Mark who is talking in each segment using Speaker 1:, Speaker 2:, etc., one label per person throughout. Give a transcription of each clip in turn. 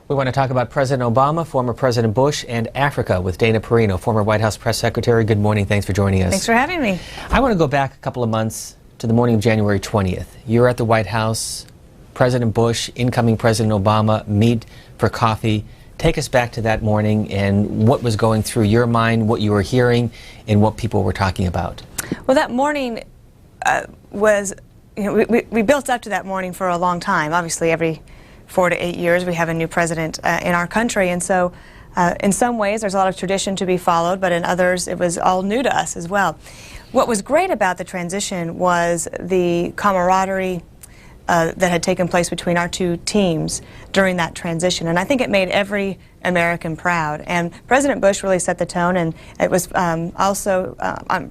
Speaker 1: We want to talk about President Obama, former President Bush, and Africa with Dana Perino, former White House press secretary. Good morning. Thanks for joining us.
Speaker 2: Thanks for having me.
Speaker 1: I want to go back a couple of months to the morning of January 20th. You're at the White House. President Bush, incoming President Obama meet for coffee. Take us back to that morning and what was going through your mind, what you were hearing, and what people were talking about.
Speaker 2: Well, that morning was, we built up to that morning for a long time. Obviously, every 4 to 8 years we have a new president in our country, and so in some ways there's a lot of tradition to be followed, but in others it was all new to us as well. What was great about the transition was the camaraderie that had taken place between our two teams during that transition, and I think it made every American proud. And President Bush really set the tone, and it was also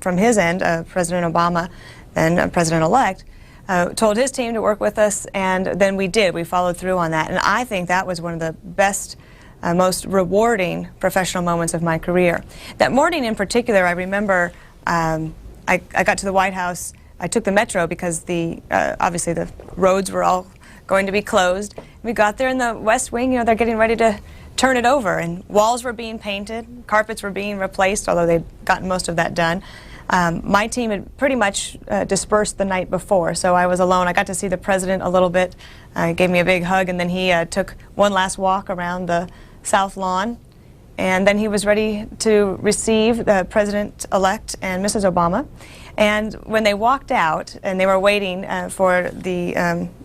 Speaker 2: from his end, President Obama, then President-elect, told his team to work with us, and then we did. We followed through on that, and I think that was one of the best, most rewarding professional moments of my career. That morning in particular, I remember I got to the White House. I took the metro because obviously the roads were all going to be closed. We got there in the West Wing, they're getting ready to turn it over, and walls were being painted, carpets were being replaced, although they'd gotten most of that done. My team had pretty much dispersed the night before, so I was alone. I got to see the president a little bit, gave me a big hug, and then he took one last walk around the South Lawn, and then he was ready to receive the President-elect and Mrs. Obama. And when they walked out, and they were waiting for the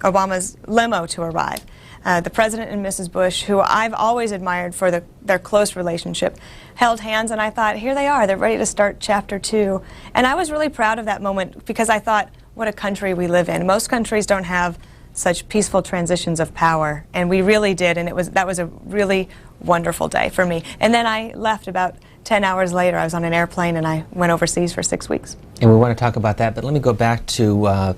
Speaker 2: Obama's limo to arrive, the President and Mrs. Bush, who I've always admired for their close relationship, held hands, and I thought, here they are, they're ready to start chapter 2. And I was really proud of that moment because I thought, what a country we live in. Most countries don't have such peaceful transitions of power, and we really did, and that was a really wonderful day for me. And then I left about 10 hours later. I was on an airplane, and I went overseas for 6 weeks.
Speaker 1: And we want to talk about that, but let me go back to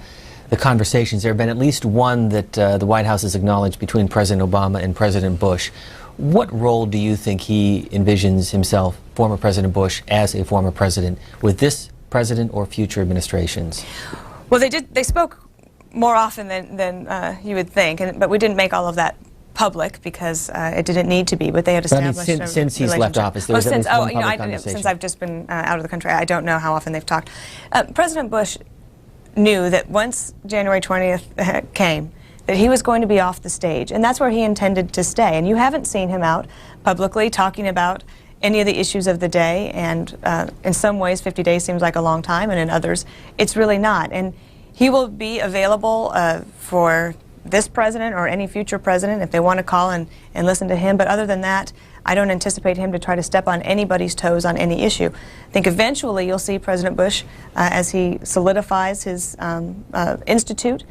Speaker 1: the conversations. There have been at least one that the White House has acknowledged between President Obama and President Bush. What role do you think he envisions himself, former President Bush, as a former president, with this president or future administrations?
Speaker 2: Well, they spoke more often than you would think, but we didn't make all of that public because it didn't need to be, but they had established a
Speaker 1: since he's left office, there was at least one public conversation.
Speaker 2: Since I've just been out of the country, I don't know how often they've talked. President Bush knew that once January 20th came, that he was going to be off the stage, and that's where he intended to stay. And you haven't seen him out publicly talking about any of the issues of the day, and in some ways 50 days seems like a long time, and in others it's really not. And he will be available for this president or any future president if they want to call and listen to him, but other than that, I don't anticipate him to try to step on anybody's toes on any issue. I think eventually you'll see President Bush, as he solidifies his institute,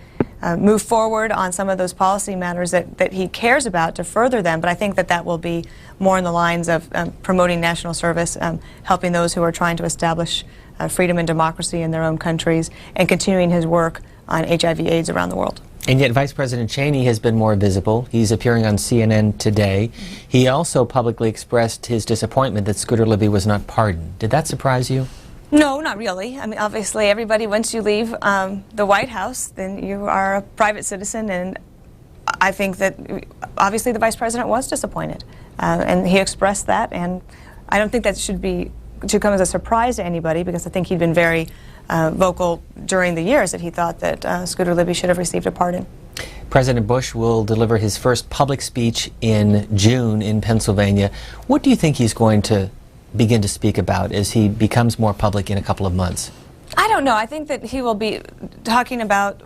Speaker 2: move forward on some of those policy matters that he cares about to further them, but I think that will be more in the lines of promoting national service, helping those who are trying to establish freedom and democracy in their own countries, and continuing his work on HIV/AIDS around the world.
Speaker 1: And yet Vice President Cheney has been more visible. He's appearing on CNN today. He also publicly expressed his disappointment that Scooter Libby was not pardoned. Did that surprise you?
Speaker 2: No, not really. I mean, obviously, everybody, once you leave the White House, then you are a private citizen, and I think that obviously the Vice President was disappointed, and he expressed that, and I don't think that should come as a surprise to anybody, because I think he'd been very vocal during the years that he thought that Scooter Libby should have received a pardon.
Speaker 1: President Bush will deliver his first public speech in June in Pennsylvania. What do you think he's going to begin to speak about as he becomes more public in a couple of months?
Speaker 2: I don't know. I think that he will be talking about,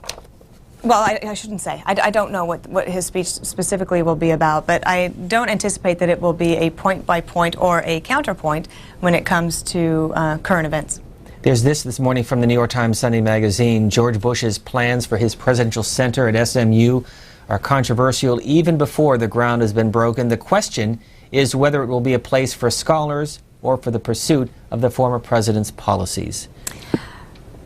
Speaker 2: well, I shouldn't say. I don't know what his speech specifically will be about, but I don't anticipate that it will be a point-by-point or a counterpoint when it comes to current events.
Speaker 1: There's this morning from the New York Times Sunday magazine. George Bush's plans for his presidential center at SMU are controversial even before the ground has been broken. The question is whether it will be a place for scholars or for the pursuit of the former president's policies.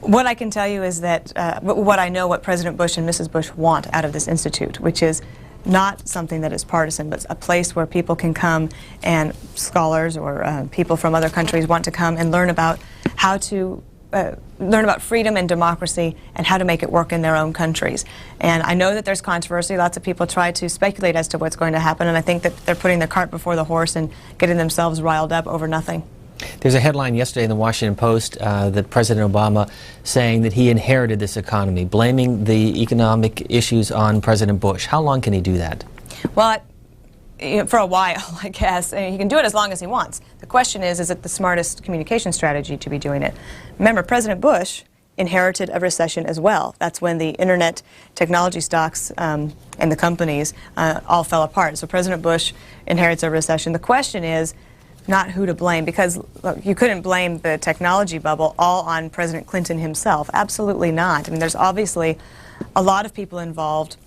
Speaker 2: What I can tell you is that what I know what President Bush and Mrs. Bush want out of this institute, which is not something that is partisan, but a place where people can come, and scholars or people from other countries want to come and learn about how to learn about freedom and democracy and how to make it work in their own countries. And I know that there's controversy. Lots of people try to speculate as to what's going to happen, and I think that they're putting the cart before the horse and getting themselves riled up over nothing.
Speaker 1: There's a headline yesterday in the Washington Post that President Obama saying that he inherited this economy, blaming the economic issues on President Bush. How long can he do that?
Speaker 2: Well, for a while, I guess. He can do it as long as he wants. The question is it the smartest communication strategy to be doing it? Remember, President Bush inherited a recession as well. That's when the internet technology stocks and the companies all fell apart. So President Bush inherits a recession. The question is not who to blame, because look, you couldn't blame the technology bubble all on President Clinton himself. Absolutely not. I mean, there's obviously a lot of people involved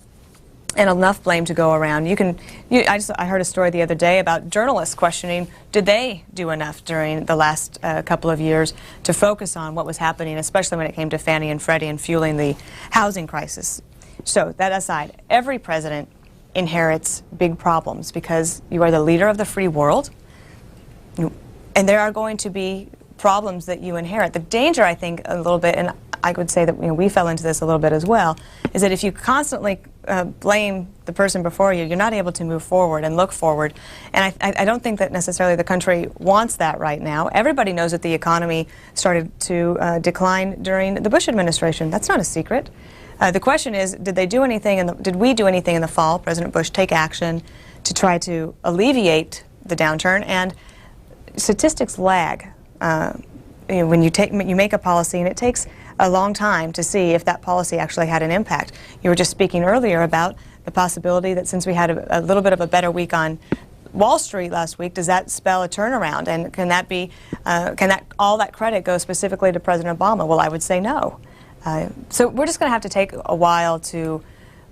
Speaker 2: and enough blame to go around. I heard a story the other day about journalists questioning, did they do enough during the last couple of years to focus on what was happening, especially when it came to Fannie and Freddie and fueling the housing crisis. So that aside, every president inherits big problems because you are the leader of the free world, and there are going to be problems that you inherit. The danger, I think, a little bit, and I would say that we fell into this a little bit as well, is that if you constantly blame the person before you, you're not able to move forward and look forward. And I don't think that necessarily the country wants that right now. Everybody knows that the economy started to decline during the Bush administration. That's not a secret. The question is, did we do anything in the fall, President Bush, take action to try to alleviate the downturn? And statistics lag. When you make a policy, and it takes a long time to see if that policy actually had an impact. You were just speaking earlier about the possibility that since we had a little bit of a better week on Wall Street last week, does that spell a turnaround? And can all that credit go specifically to President Obama? Well, I would say no. So we're just going to have to take a while to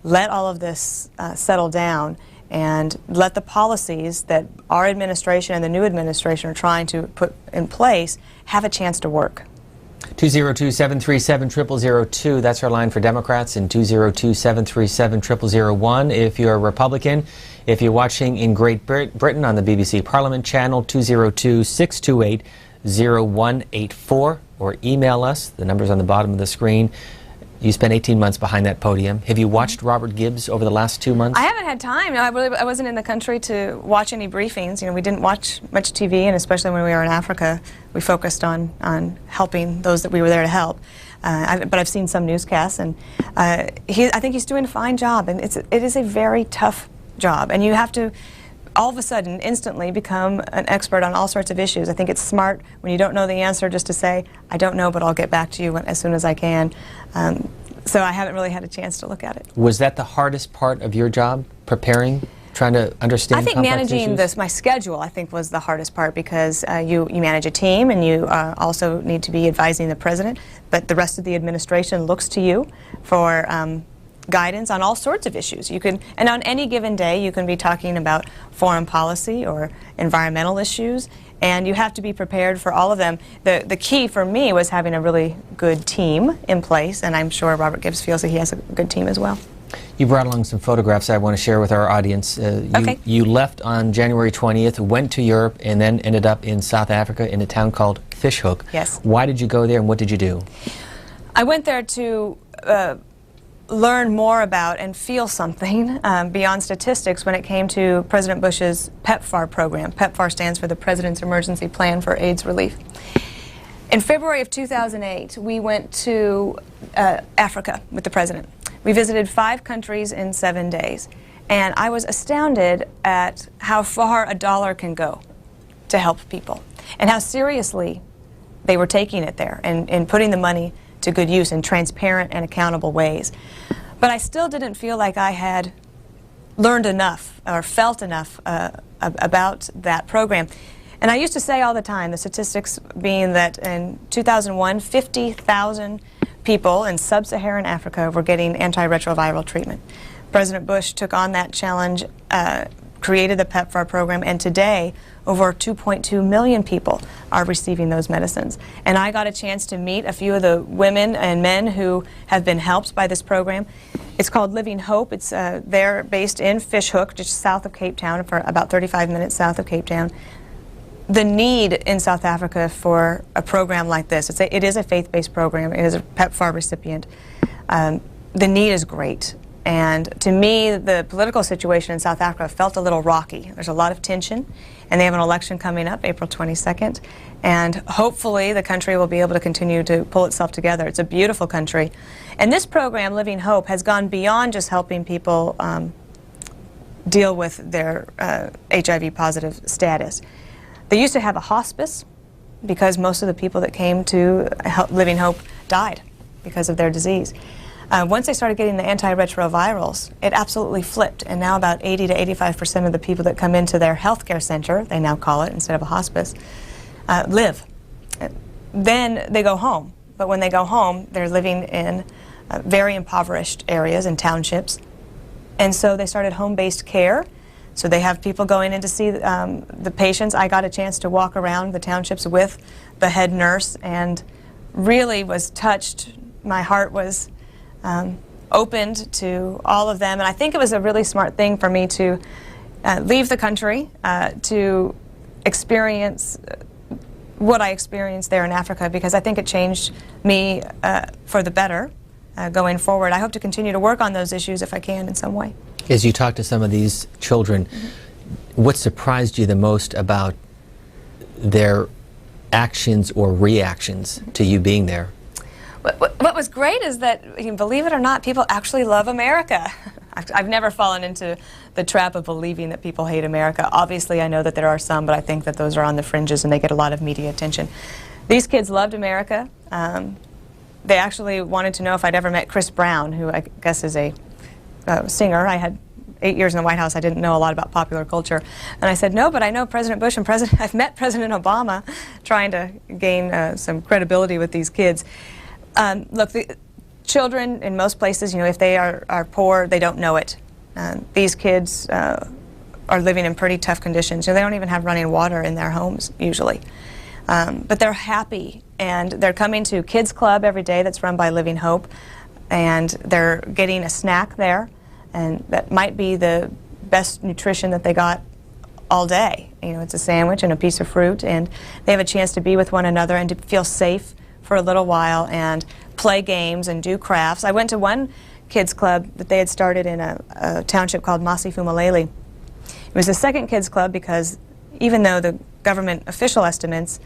Speaker 2: let all of this settle down and let the policies that our administration and the new administration are trying to put in place have a chance to work.
Speaker 1: 202-737-0002, that's our line for Democrats, and 202-737-0001 if you're a Republican. If you're watching in Great Britain on the BBC Parliament channel, 202-628-0184, or email us. The number's on the bottom of the screen. You spent 18 months behind that podium. Have you watched Robert Gibbs over the last 2 months?
Speaker 2: I haven't had time. I wasn't in the country to watch any briefings. We didn't watch much TV, and especially when we were in Africa, we focused on helping those that we were there to help. But I've seen some newscasts, and I think he's doing a fine job. And it is a very tough job, and you have to all of a sudden instantly become an expert on all sorts of issues. I think it's smart when you don't know the answer just to say, I don't know, but I'll get back to you as soon as I can. So I haven't really had a chance to look at it.
Speaker 1: Was that the hardest part of your job, preparing, trying to understand
Speaker 2: I think
Speaker 1: complex
Speaker 2: managing
Speaker 1: issues?
Speaker 2: my schedule, I think, was the hardest part, because you manage a team, and you also need to be advising the president, but the rest of the administration looks to you for guidance on all sorts of issues. And on any given day, you can be talking about foreign policy or environmental issues, and you have to be prepared for all of them. The key for me was having a really good team in place, and I'm sure Robert Gibbs feels that he has a good team as well.
Speaker 1: You brought along some photographs I want to share with our audience.
Speaker 2: Okay.
Speaker 1: You left on January 20th, went to Europe, and then ended up in South Africa in a town called Fishhook.
Speaker 2: Yes.
Speaker 1: Why did you go there, and what did you do?
Speaker 2: I went there to learn more about and feel something beyond statistics when it came to President Bush's PEPFAR program. PEPFAR stands for the President's Emergency Plan for AIDS Relief. In February of 2008, we went to Africa with the President. We visited 5 countries in 7 days, and I was astounded at how far a dollar can go to help people, and how seriously they were taking it there and putting the money to good use in transparent and accountable ways. But I still didn't feel like I had learned enough or felt enough about that program. And I used to say all the time, the statistics being that in 2001, 50,000 people in sub-Saharan Africa were getting antiretroviral treatment. President Bush took on that challenge, created the PEPFAR program, and today over 2.2 million people are receiving those medicines. And I got a chance to meet a few of the women and men who have been helped by this program. It's called Living Hope. It's they're based in Fishhook, just south of Cape Town, for about 35 minutes south of Cape Town. the need in South Africa for a program like this, it is a faith-based program, it is a PEPFAR recipient. The need is great. And to me, the political situation in South Africa felt a little rocky. There's a lot of tension, and they have an election coming up, April 22nd. And hopefully the country will be able to continue to pull itself together. It's a beautiful country. And this program, Living Hope, has gone beyond just helping people deal with their HIV-positive status. They used to have a hospice because most of the people that came to Living Hope died because of their disease. Once they started getting the antiretrovirals, it absolutely flipped, and now about 80 to 85% of the people that come into their health care center, they now call it instead of a hospice, live. Then they go home, but when they go home, they're living in very impoverished areas and townships, and so they started home-based care. So they have people going in to see the patients. I got a chance to walk around the townships with the head nurse and really was touched. My heart was opened to all of them, and I think it was a really smart thing for me to leave the country to experience what I experienced there in Africa, because I think it changed me for the better going forward. I hope to continue to work on those issues if I can in some way.
Speaker 1: As you talk to some of these children, what surprised you the most about their actions or reactions to you being there?
Speaker 2: What was great is that, believe it or not, people actually love America. I've never fallen into the trap of believing that people hate America. Obviously, I know that there are some, but I think that those are on the fringes and they get a lot of media attention. These kids loved America. They actually wanted to know if I'd ever met Chris Brown, who I guess is a singer. I had 8 years in the White House. I didn't know a lot about popular culture. And I said, no, but I know President Bush and I've met President Obama, trying to gain some credibility with these kids. Look, the children in most places, if they are poor, they don't know it. These kids are living in pretty tough conditions. They don't even have running water in their homes, usually. But they're happy, and they're coming to Kids Club every day that's run by Living Hope, and they're getting a snack there, and that might be the best nutrition that they got all day. It's a sandwich and a piece of fruit, and they have a chance to be with one another and to feel safe for a little while and play games and do crafts. I went to one kids club that they had started in a township called Masifumaleli. It was the second kids club because even though the government official estimates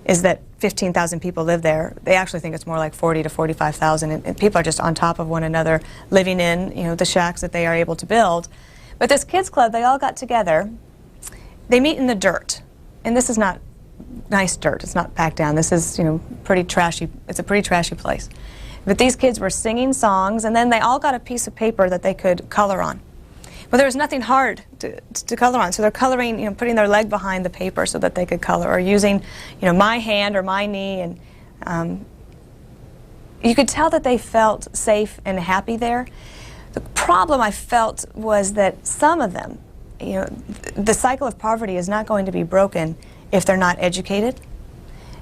Speaker 2: is that 15,000 people live there, they actually think it's more like 40 to 45,000, and people are just on top of one another, living in the shacks that they are able to build. But this kids club, they all got together. They meet in the dirt, and this is not nice dirt. It's not packed down. This is, pretty trashy. It's a pretty trashy place. But these kids were singing songs, and then they all got a piece of paper that they could color on. Well, there was nothing hard to color on, so they're coloring, putting their leg behind the paper so that they could color, or using, my hand or my knee, and you could tell that they felt safe and happy there. The problem I felt was that some of them, the cycle of poverty is not going to be broken if they're not educated.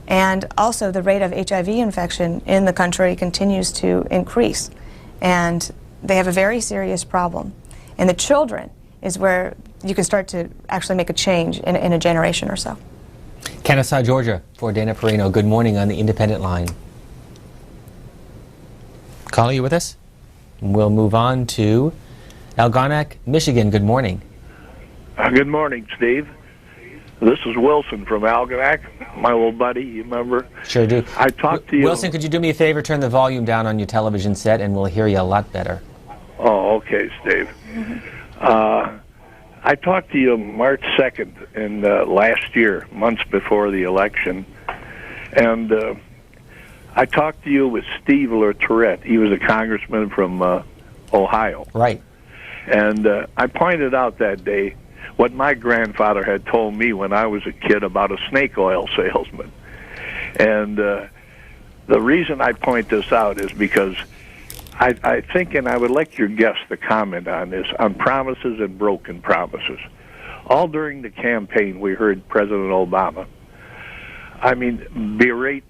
Speaker 2: And also the rate of HIV infection in the country continues to increase. And they have a very serious problem. And the children is where you can start to actually make a change in a generation or so.
Speaker 1: Kennesaw, Georgia, for Dana Perino. Good morning on the Independent line. Caller, you with us? We'll move on to Algonac, Michigan. Good morning.
Speaker 3: Good morning, Steve. This is Wilson from Algonac, my old buddy, you remember?
Speaker 1: Sure do.
Speaker 3: I talked to you...
Speaker 1: Wilson, could you do me a favor, turn the volume down on your television set, and we'll hear you a lot better.
Speaker 3: Oh, okay, Steve. I talked to you March 2nd in last year, months before the election, and I talked to you with Steve LaTourette. He was a congressman from Ohio.
Speaker 1: Right.
Speaker 3: And I pointed out that day what my grandfather had told me when I was a kid about a snake oil salesman. And the reason I point this out is because I think, and I would like your guests to comment on this, on promises and broken promises. All during the campaign, we heard President Obama, berate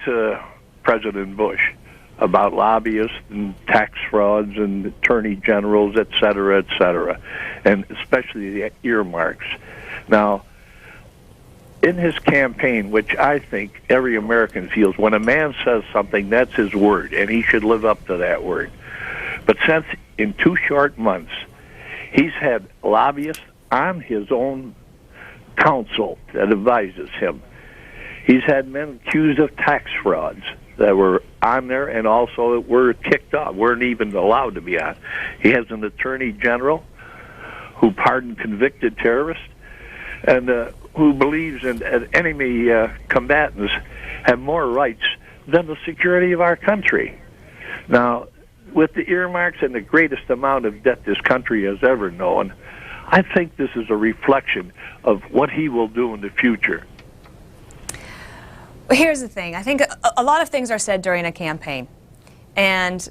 Speaker 3: President Bush about lobbyists and tax frauds and attorney generals, et cetera, and especially the earmarks. Now, in his campaign, which I think every American feels, when a man says something, that's his word, and he should live up to that word. But since in 2 short months, he's had lobbyists on his own council that advises him. He's had men accused of tax frauds that were on there and also were kicked off, weren't even allowed to be on. He has an attorney general who pardoned convicted terrorists and who believes in enemy combatants have more rights than the security of our country. Now, with the earmarks and the greatest amount of debt this country has ever known, I think this is a reflection of what he will do in the future.
Speaker 2: Here's the thing. I think a lot of things are said during a campaign. And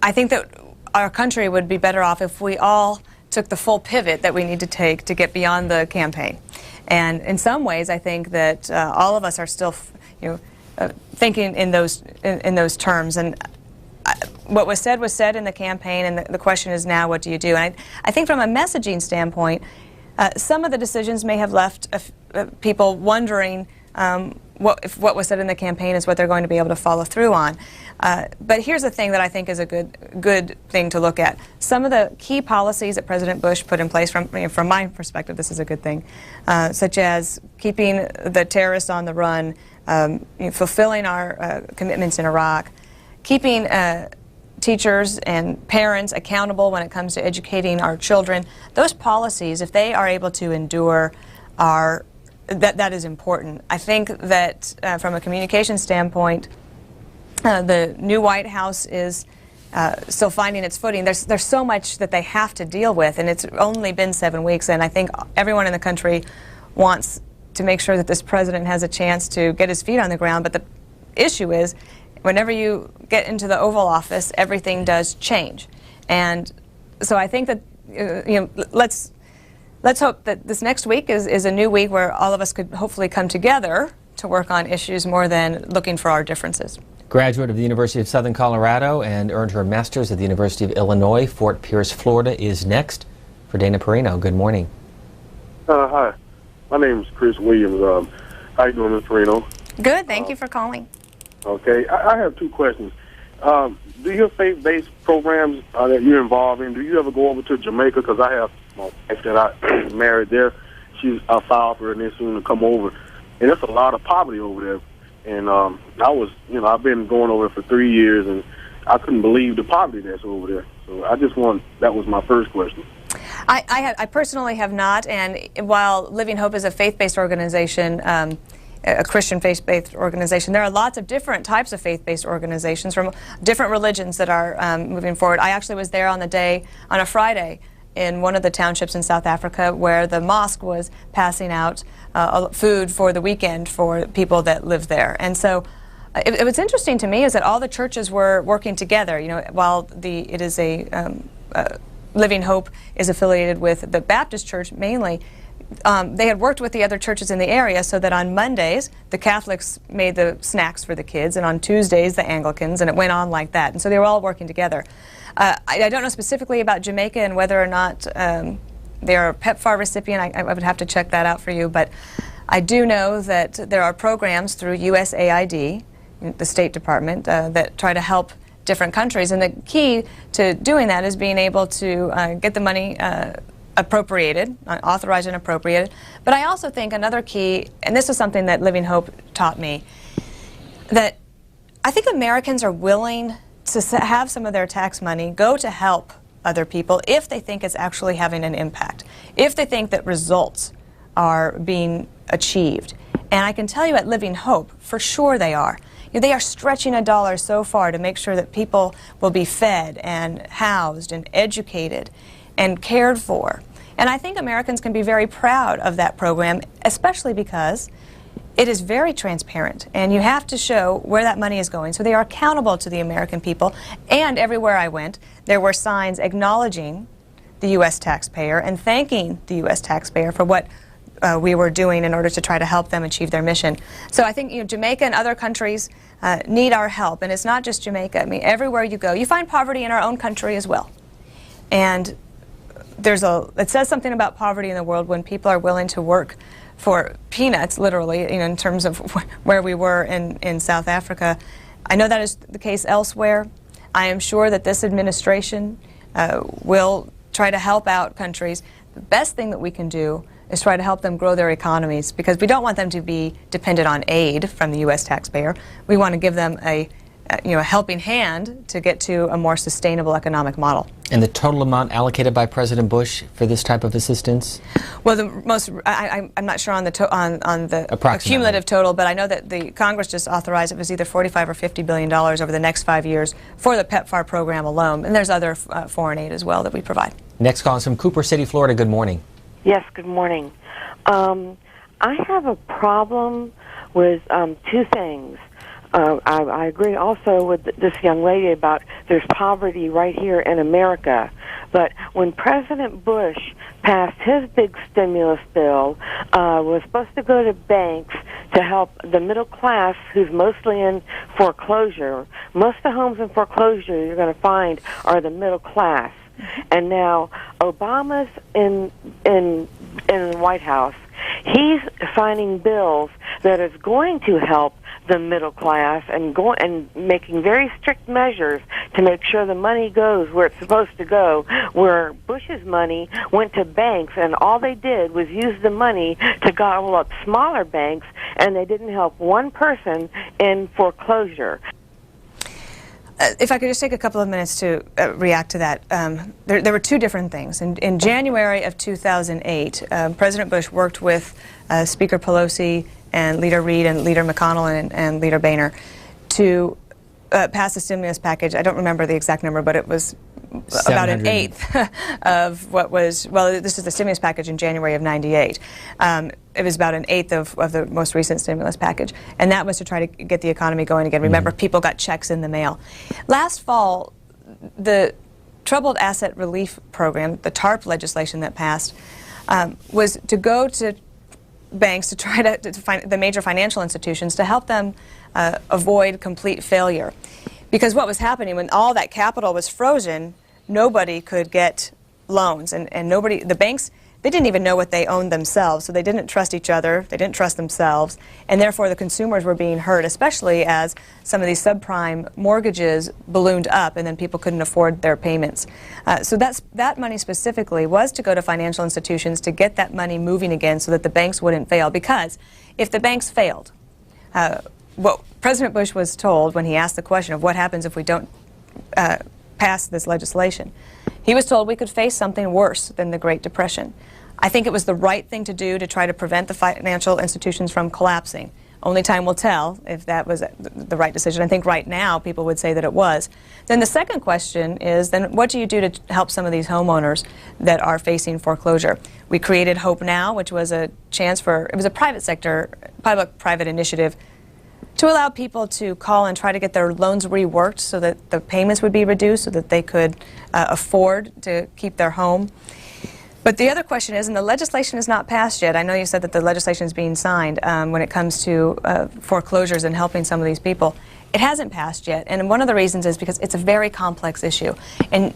Speaker 2: I think that our country would be better off if we all took the full pivot that we need to take to get beyond the campaign. And in some ways, I think that all of us are still, thinking in those terms. And what was said in the campaign, and the question is now, what do you do? And I think from a messaging standpoint, some of the decisions may have left people wondering if what was said in the campaign is what they're going to be able to follow through on. But here's the thing that I think is a good thing to look at. Some of the key policies that President Bush put in place, from my perspective, this is a good thing, such as keeping the terrorists on the run, fulfilling our commitments in Iraq, keeping teachers and parents accountable when it comes to educating our children. Those policies, if they are able to endure, that is important. I think that from a communication standpoint, the new White House is still finding its footing. There's so much that they have to deal with, and it's only been 7 weeks, and I think everyone in the country wants to make sure that this president has a chance to get his feet on the ground. But the issue is, whenever you get into the Oval Office, everything does change. And so I think that, let's hope that this next week is a new week where all of us could hopefully come together to work on issues more than looking for our differences.
Speaker 1: Graduate of the University of Southern Colorado and earned her master's at the University of Illinois, Fort Pierce, Florida is next. For Dana Perino, good morning.
Speaker 4: Hi, my name is Chris Williams. How you doing, Ms. Perino?
Speaker 2: Good, thank you for calling.
Speaker 4: Okay, I have 2 questions. Do your faith-based programs that you're involved in, do you ever go over to Jamaica? Because I have my wife that I married there. I filed for her and then soon to come over. And there's a lot of poverty over there. And I've been going over there for 3 years, and I couldn't believe the poverty that's over there. So that was my first question.
Speaker 2: I personally have not, and while Living Hope is a faith-based organization, a Christian faith-based organization, there are lots of different types of faith-based organizations from different religions that are moving forward. I actually was there on a Friday, in one of the townships in South Africa where the mosque was passing out food for the weekend for people that live there. And so what's interesting to me is that all the churches were working together. While Living Hope is affiliated with the Baptist Church mainly, they had worked with the other churches in the area so that on Mondays the Catholics made the snacks for the kids, and on Tuesdays the Anglicans, and it went on like that. And so they were all working together. I don't know specifically about Jamaica and whether or not they're a PEPFAR recipient. I would have to check that out for you. But I do know that there are programs through USAID, the State Department, that try to help different countries. And the key to doing that is being able to get the money appropriated, authorized and appropriated. But I also think another key, and this is something that Living Hope taught me, that I think Americans are willing to have some of their tax money go to help other people if they think it's actually having an impact, if they think that results are being achieved. And I can tell you at Living Hope, for sure they are. They are stretching a dollar so far to make sure that people will be fed and housed and educated and cared for. And I think Americans can be very proud of that program, especially because it is very transparent, and you have to show where that money is going. So they are accountable to the American people, and everywhere I went, there were signs acknowledging the U.S. taxpayer and thanking the U.S. taxpayer for what we were doing in order to try to help them achieve their mission. So I think Jamaica and other countries need our help, and it's not just Jamaica. I mean, everywhere you go, you find poverty in our own country as well. And it says something about poverty in the world when people are willing to work for peanuts, literally, in terms of where we were in South Africa. I know that is the case elsewhere. I am sure that this administration will try to help out countries. The best thing that we can do is try to help them grow their economies, because we don't want them to be dependent on aid from the U.S. taxpayer. We want to give them a helping hand to get to a more sustainable economic model.
Speaker 1: And the total amount allocated by President Bush for this type of assistance?
Speaker 2: Well, I'm not sure on the cumulative total, but I know that the Congress just authorized it was either $45 or $50 billion over the next 5 years for the PEPFAR program alone. And there's other foreign aid as well that we provide. Next call is from Cooper City, Florida. Good morning.
Speaker 5: Yes, good morning. I have a problem with two things. I agree also with this young lady about there's poverty right here in America. But when President Bush passed his big stimulus bill, was supposed to go to banks to help the middle class who's mostly in foreclosure. Most of the homes in foreclosure you're going to find are the middle class. And now Obama's in the White House. He's signing bills that is going to help the middle class and making very strict measures to make sure the money goes where it's supposed to go, where Bush's money went to banks, and all they did was use the money to gobble up smaller banks, and they didn't help one person in foreclosure.
Speaker 2: If I could just take a couple of minutes to react to that. There were two different things. In January of 2008, President Bush worked with Speaker Pelosi and Leader Reid and Leader McConnell and Leader Boehner to pass a stimulus package. I don't remember the exact number, but it was about an eighth of what was, well, this is the stimulus package in January of '98. It was about an eighth of the most recent stimulus package. And that was to try to get the economy going again. Remember, people got checks in the mail. Last fall, the Troubled Asset Relief Program, the TARP legislation that passed, was to go to banks to try to find the major financial institutions to help them avoid complete failure. Because what was happening when all that capital was frozen, nobody could get loans, and the banks, they didn't even know what they owned themselves, so they didn't trust each other, they didn't trust themselves, and therefore the consumers were being hurt, especially as some of these subprime mortgages ballooned up and then people couldn't afford their payments. So that money specifically was to go to financial institutions to get that money moving again so that the banks wouldn't fail, because if the banks failed, what President Bush was told when he asked the question of what happens if we don't pass this legislation, he was told we could face something worse than the Great Depression. I think it was the right thing to do to try to prevent the financial institutions from collapsing. Only time will tell if that was the right decision. I think right now people would say that it was. Then the second question is, then what do you do to help some of these homeowners that are facing foreclosure? We created Hope Now, which was a chance for, it was a private sector, public-private initiative to allow people to call and try to get their loans reworked so that the payments would be reduced so that they could afford to keep their home. But the other question is, and the legislation is not passed yet. I know you said that the legislation is being signed when it comes to foreclosures and helping some of these people. It hasn't passed yet, and one of the reasons is because it's a very complex issue. And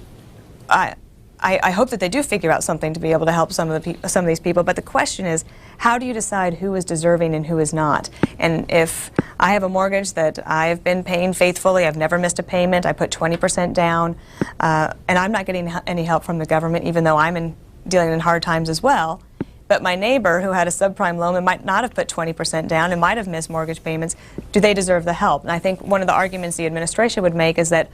Speaker 2: I hope that they do figure out something to be able to help some of these people. But the question is, how do you decide who is deserving and who is not? And if I have a mortgage that I've been paying faithfully, I've never missed a payment, I put 20% down, and I'm not getting any help from the government, even though I'm dealing in hard times as well. But my neighbor who had a subprime loan and might not have put 20% down and might have missed mortgage payments, do they deserve the help? And I think one of the arguments the administration would make is that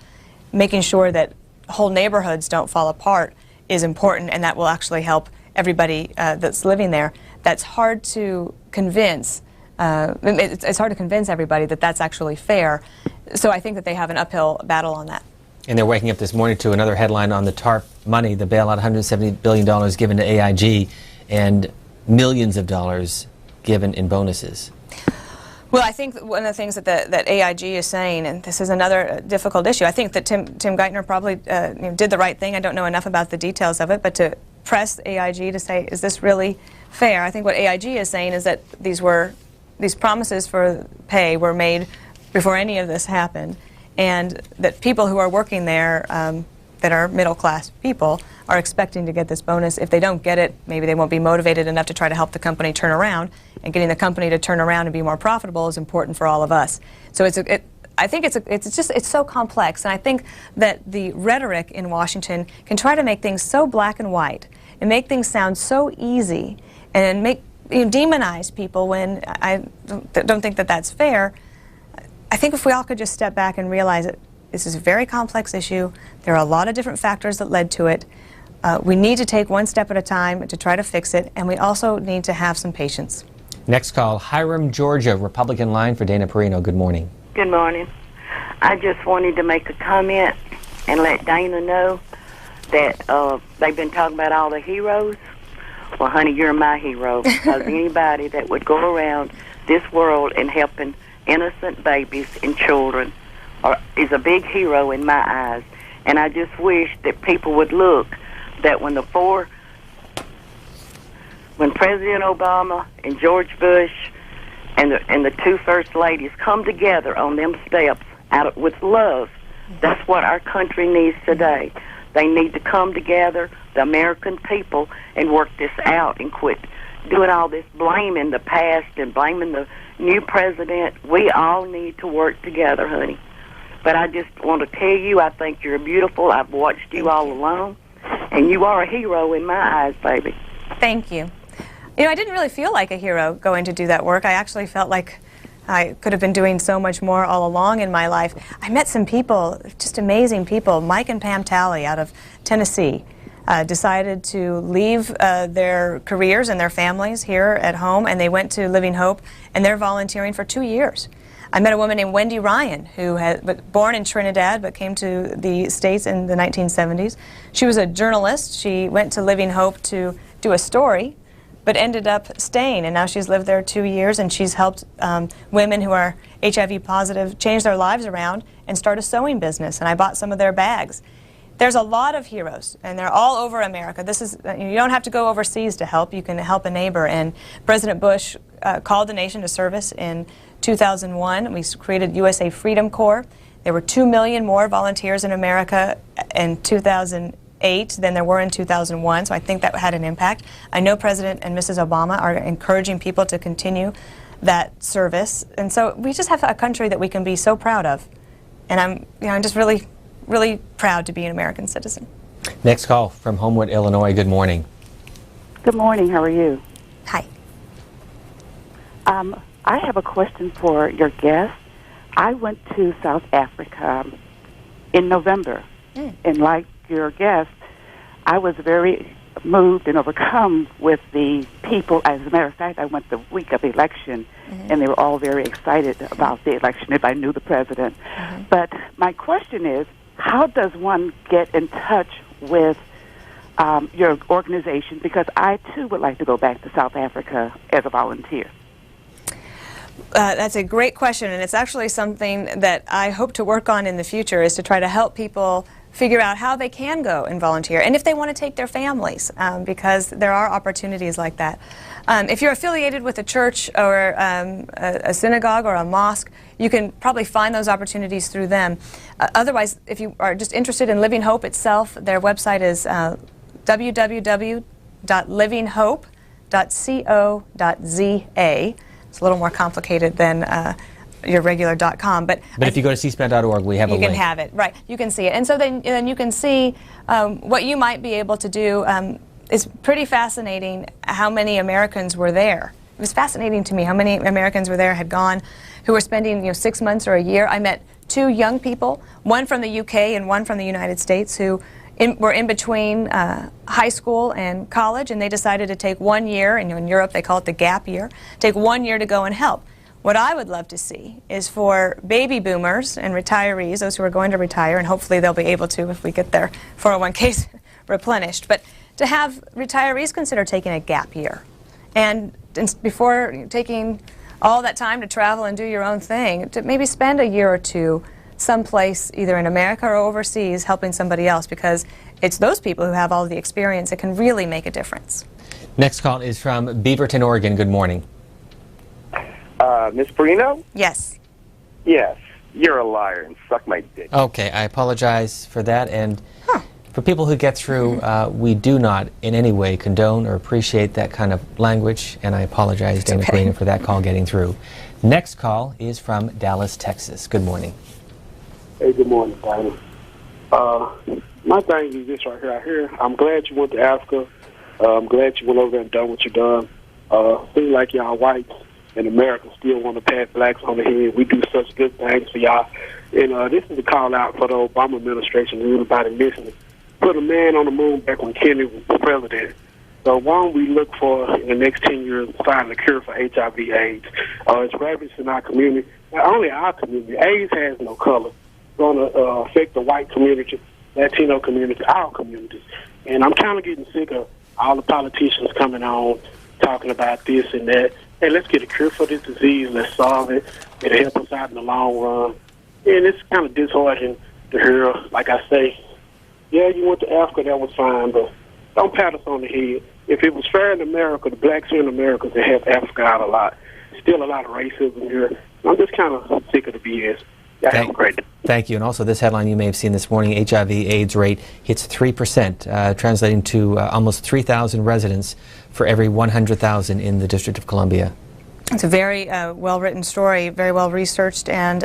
Speaker 2: making sure that whole neighborhoods don't fall apart is important, and that will actually help everybody that's living there. That's hard to convince. It's hard to convince everybody that that's actually fair. So I think that they have an uphill battle on that.
Speaker 1: And they're waking up this morning to another headline on the TARP money, the bailout, $170 billion given to AIG, and millions of dollars given in bonuses.
Speaker 2: Well, I think one of the things that AIG is saying, and this is another difficult issue, I think that Tim Geithner probably did the right thing. I don't know enough about the details of it, but to press AIG to say, is this really fair? I think what AIG is saying is that these promises for pay were made before any of this happened, and that people who are working there that are middle-class people are expecting to get this bonus. If they don't get it, maybe they won't be motivated enough to try to help the company turn around. And getting the company to turn around and be more profitable is important for all of us. So I think it's so complex, and I think that the rhetoric in Washington can try to make things so black and white and make things sound so easy and demonize people when I don't think that that's fair. I think if we all could just step back and realize that this is a very complex issue, there are a lot of different factors that led to it. We need to take one step at a time to try to fix it, and we also need to have some patience.
Speaker 1: Next call, Hiram, Georgia, Republican line for Dana Perino. Good morning.
Speaker 6: Good morning. I just wanted to make a comment and let Dana know that they've been talking about all the heroes. Well, honey, you're my hero, because anybody that would go around this world and helping innocent babies and children is a big hero in my eyes. And I just wish that people would look that when President Obama and George Bush and the two first ladies come together on them steps with love, that's what our country needs today. They need to come together, the American people, and work this out and quit doing all this blaming the past and blaming the new president. We all need to work together, honey. But I just want to tell you, I think you're beautiful. I've watched you all along, and you are a hero in my eyes, baby.
Speaker 2: Thank you. You know, I didn't really feel like a hero going to do that work. I actually felt like I could have been doing so much more all along in my life. I met some people, just amazing people. Mike and Pam Talley out of Tennessee decided to leave their careers and their families here at home, and they went to Living Hope, and they're volunteering for 2 years. I met a woman named Wendy Ryan, who was born in Trinidad but came to the States in the 1970s. She was a journalist. She went to Living Hope to do a story, but ended up staying, and now she's lived there 2 years, and she's helped women who are HIV positive change their lives around and start a sewing business, and I bought some of their bags. There's a lot of heroes, and they're all over America. You don't have to go overseas to help. You can help a neighbor, and President Bush called the nation to service in 2001. We created USA Freedom Corps. There were 2 million more volunteers in America in 2008 than there were in 2001, so I think that had an impact. I know President and Mrs. Obama are encouraging people to continue that service, and so we just have a country that we can be so proud of, and I'm just really proud to be an American citizen.
Speaker 1: Next call from Homewood, Illinois. Good morning.
Speaker 7: Good morning. How are you?
Speaker 2: Hi.
Speaker 7: I have a question for your guest. I went to South Africa in November, and like your guest, I was very moved and overcome with the people. As a matter of fact, I went the week of the election, and they were all very excited about the election if I knew the president. But my question is, how does one get in touch with your organization? Because I, too, would like to go back to South Africa as a volunteer.
Speaker 2: That's a great question, and it's actually something that I hope to work on in the future, is to try to help people figure out how they can go and volunteer, and if they want to take their families, because there are opportunities like that. If you're affiliated with a church or a synagogue or a mosque, you can probably find those opportunities through them. Otherwise, if you are just interested in Living Hope itself, their website is www.livinghope.co.za. It's a little more complicated than your regular .com, but
Speaker 1: if you go to cspan.org, we have a link.
Speaker 2: You can have it, right? You can see it, and so then you can see what you might be able to do. It's pretty fascinating how many Americans were there. It was fascinating to me how many Americans were there, had gone, who were spending 6 months or a year. I met 2 young people, one from the UK and one from the United States, who were in between high school and college, and they decided to take 1 year, and in Europe they call it the gap year, take 1 year to go and help. What I would love to see is for baby boomers and retirees, those who are going to retire, and hopefully they'll be able to if we get their 401ks replenished, but to have retirees consider taking a gap year. And before taking all that time to travel and do your own thing, to maybe spend a year or two someplace, either in America or overseas, helping somebody else, because it's those people who have all the experience that can really make a difference.
Speaker 1: Next call is from Beaverton, Oregon. Good morning.
Speaker 8: Miss Perino?
Speaker 2: Yes.
Speaker 8: Yes. You're a liar and suck my dick.
Speaker 1: Okay, I apologize for that. And For people who get through, we do not in any way condone or appreciate that kind of language, and I apologize, Dana Perino, for that call getting through. Next call is from Dallas, Texas. Good morning.
Speaker 4: Hey, good morning, Dana. My thing is this right here. I'm glad you went to Africa. I'm glad you went over there and done what you done. Seems like y'all whites in America still want to pat blacks on the head. We do such good things for y'all. And this is a call out for the Obama administration and anybody listening. Put a man on the moon back when Kennedy was president. So why don't we look for, in the next 10 years, find a cure for HIV/AIDS? It's ravaged in our community. Not only our community, AIDS has no color. It's going to affect the white community, Latino community, our communities. And I'm kind of getting sick of all the politicians coming on talking about this and that. Hey, let's get a cure for this disease. Let's solve it. It'll help us out in the long run. And it's kind of disheartening to hear, like I say, yeah, you went to Africa, that was fine, but don't pat us on the head. If it was fair in America, the blacks here in America, they have Africa out a lot. Still a lot of racism here. I'm just kind of sick of the BS. Yeah, have a great day.
Speaker 1: Thank you. And also this headline you may have seen this morning, HIV/AIDS rate hits 3%, translating to almost 3,000 residents for every 100,000 in the District of Columbia.
Speaker 2: It's a very well-written story, very well-researched, and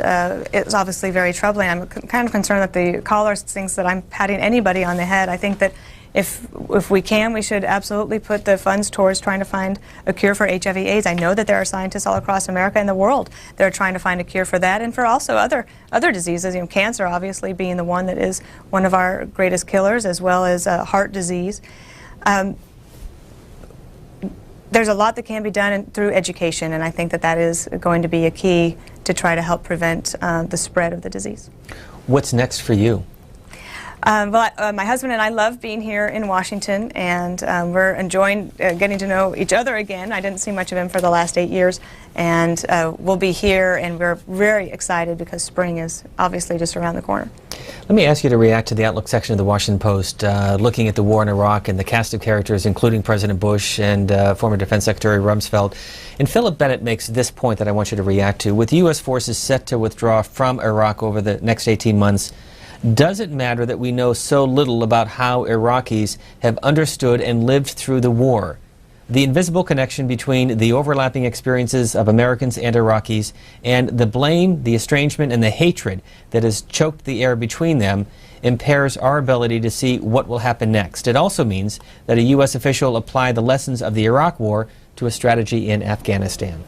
Speaker 2: it's obviously very troubling. I'm kind of concerned that the caller thinks that I'm patting anybody on the head. I think that if we can, we should absolutely put the funds towards trying to find a cure for HIV/AIDS. I know that there are scientists all across America and the world that are trying to find a cure for that, and for also other diseases. You know, cancer obviously being the one that is one of our greatest killers, as well as heart disease. There's a lot that can be done through education, and I think that that is going to be a key to try to help prevent the spread of the disease.
Speaker 1: What's next for you?
Speaker 2: My husband and I love being here in Washington, and we're enjoying getting to know each other again. I didn't see much of him for the last 8 years, and we'll be here, and we're very excited because spring is obviously just around the corner.
Speaker 1: Let me ask you to react to the Outlook section of the Washington Post, looking at the war in Iraq and the cast of characters, including President Bush and former Defense Secretary Rumsfeld. And Philip Bennett makes this point that I want you to react to. With U.S. forces set to withdraw from Iraq over the next 18 months, does it matter that we know so little about how Iraqis have understood and lived through the war? The invisible connection between the overlapping experiences of Americans and Iraqis and the blame, the estrangement, and the hatred that has choked the air between them impairs our ability to see what will happen next. It also means that a U.S. official apply the lessons of the Iraq War to a strategy in Afghanistan.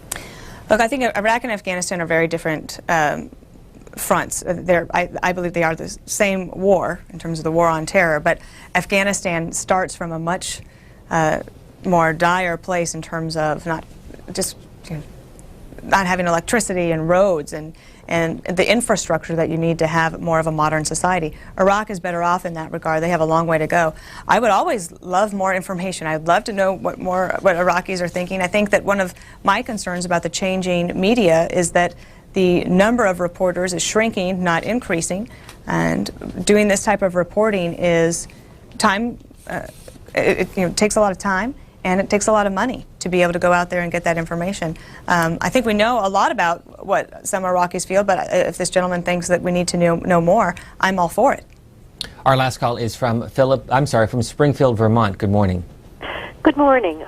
Speaker 2: Look, I think Iraq and Afghanistan are very different fronts. I believe they are the same war in terms of the war on terror, but Afghanistan starts from a much more dire place in terms of not just not having electricity and roads and the infrastructure that you need to have more of a modern society. Iraq is better off in that regard. They have a long way to go. I would always love more information. I'd love to know what Iraqis are thinking. I think that one of my concerns about the changing media is that the number of reporters is shrinking, not increasing, and doing this type of reporting is time. It takes a lot of time, and it takes a lot of money to be able to go out there and get that information. I think we know a lot about what some Iraqis feel, but if this gentleman thinks that we need to know more, I'm all for it.
Speaker 1: Our last call is from from Springfield, Vermont. Good morning.
Speaker 9: Good morning.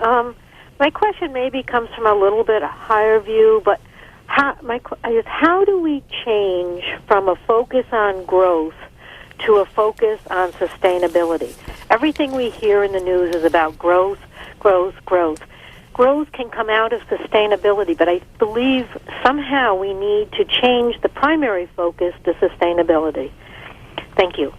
Speaker 9: My question maybe comes from a little bit higher view, but how do we change from a focus on growth to a focus on sustainability? Everything we hear in the news is about growth, growth, growth. Growth can come out of sustainability, but I believe somehow we need to change the primary focus to sustainability. Thank you.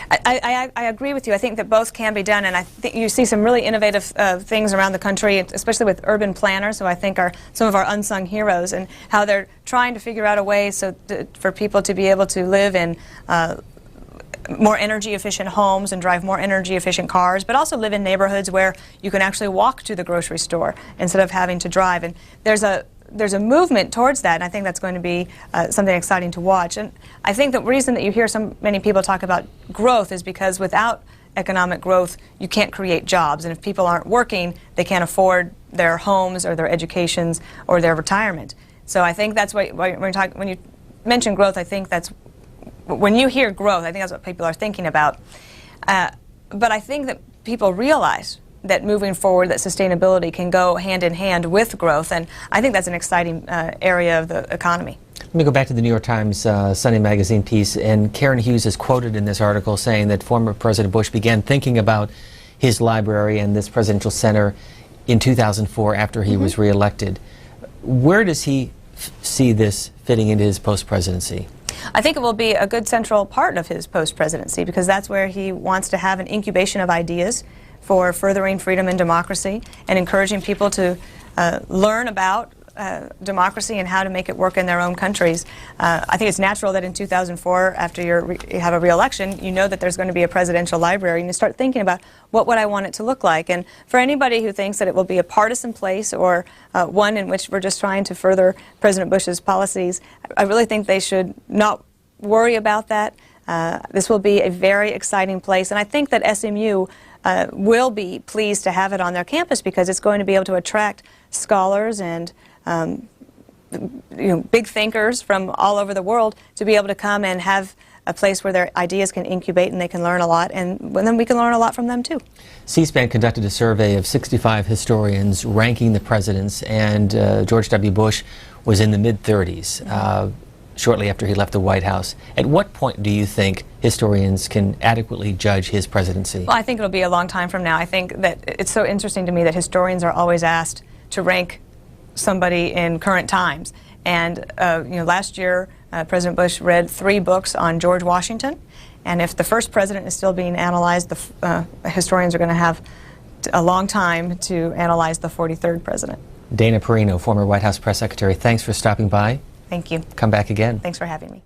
Speaker 2: I agree with you. I think that both can be done, and I think you see some really innovative things around the country, especially with urban planners, who I think are some of our unsung heroes, and how they're trying to figure out a way for people to be able to live in more energy-efficient homes and drive more energy-efficient cars, but also live in neighborhoods where you can actually walk to the grocery store instead of having to drive. And there's a movement towards that, and I think that's going to be something exciting to watch. And I think the reason that you hear so many people talk about growth is because without economic growth, you can't create jobs. And if people aren't working, they can't afford their homes or their educations or their retirement. So I think that's why when you mention growth, I think that's when you hear growth, I think that's what people are thinking about. But I think that people realize that moving forward, that sustainability can go hand in hand with growth, and I think that's an exciting area of the economy.
Speaker 1: Let me go back to the New York Times Sunday Magazine piece, and Karen Hughes is quoted in this article saying that former President Bush began thinking about his library and this presidential center in 2004 after he was reelected. Where does he see this fitting into his post-presidency?
Speaker 2: I think it will be a good central part of his post-presidency, because that's where he wants to have an incubation of ideas for furthering freedom and democracy and encouraging people to learn about democracy and how to make it work in their own countries. I think it's natural that in 2004, after you have a re-election, you know that there's going to be a presidential library, and you start thinking about what would I want it to look like. And for anybody who thinks that it will be a partisan place or one in which we're just trying to further President Bush's policies, I really think they should not worry about that. This will be a very exciting place, and I think that SMU will be pleased to have it on their campus, because it's going to be able to attract scholars and big thinkers from all over the world to be able to come and have a place where their ideas can incubate and they can learn a lot, and then we can learn a lot from them too.
Speaker 1: C-SPAN conducted a survey of 65 historians ranking the presidents, and George W. Bush was in the mid-30s shortly after he left the White House. At what point do you think historians can adequately judge his presidency?
Speaker 2: Well, I think it'll be a long time from now. I think that it's so interesting to me that historians are always asked to rank somebody in current times. And last year, President Bush read 3 books on George Washington. And if the first president is still being analyzed, the historians are going to have a long time to analyze the 43rd president.
Speaker 1: Dana Perino, former White House press secretary, thanks for stopping by.
Speaker 2: Thank you.
Speaker 1: Come back again.
Speaker 2: Thanks for having me.